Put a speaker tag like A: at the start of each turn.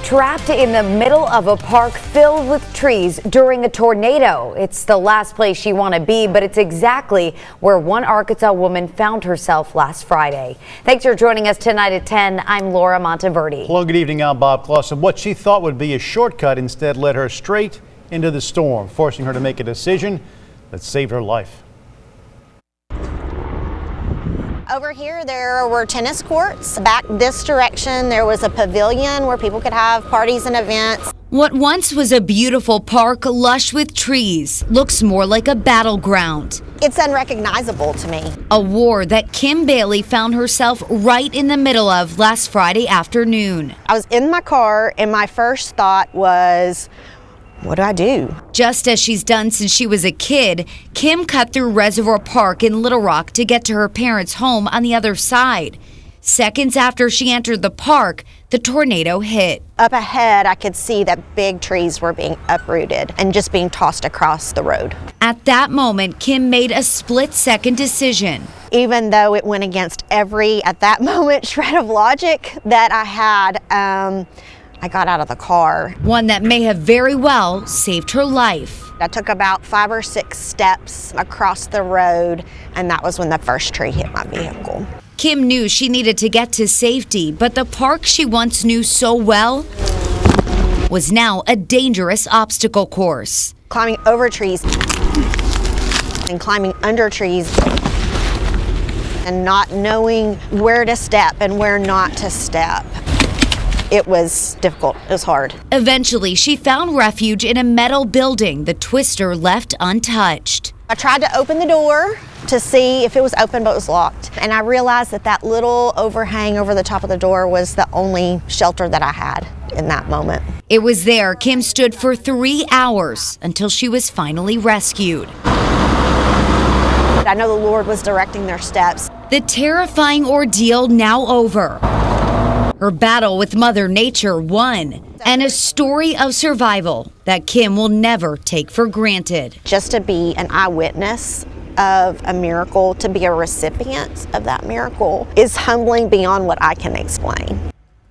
A: Trapped in the middle of a park filled with trees during a tornado. It's the last place she want to be, but it's exactly where one Arkansas woman found herself last Friday. Thanks for joining us tonight at 10. I'm Laura Monteverde.
B: Hello, good evening. I'm Bob Clausen. What she thought would be a shortcut instead led her straight into the storm, forcing her to make a decision that saved her life.
C: Over here, there were tennis courts. Back this direction, there was a pavilion where people could have parties and events.
D: What once was a beautiful park lush with trees looks more like a battleground.
C: It's unrecognizable to me.
D: A war that Kim Bailey found herself right in the middle of last Friday afternoon.
C: I was in my car and my first thought was, what do I do?
D: Just as she's done since she was a kid, Kim cut through Reservoir Park in Little Rock to get to her parents' home on the other side. Seconds after she entered the park, the tornado hit.
C: Up ahead, I could see that big trees were being uprooted and just being tossed across the road.
D: At that moment, Kim made a split-second decision.
C: Even though it went against every, at that moment, shred of logic that I had, I got out of the car.
D: One that may have very well saved her life.
C: I took about 5 or 6 steps across the road, and that was when the first tree hit my vehicle.
D: Kim knew she needed to get to safety, but the park she once knew so well was now a dangerous obstacle course.
C: Climbing over trees and climbing under trees and not knowing where to step and where not to step. It was difficult. It was hard.
D: Eventually, she found refuge in a metal building the twister left untouched.
C: I tried to open the door to see if it was open, but it was locked. And I realized that that little overhang over the top of the door was the only shelter that I had in that moment.
D: It was there Kim stood for 3 hours until she was finally rescued.
C: I know the Lord was directing their steps.
D: The terrifying ordeal now over. Her battle with Mother Nature won, and a story of survival that Kim will never take for granted.
C: Just to be an eyewitness of a miracle, to be a recipient of that miracle, is humbling beyond what I can explain.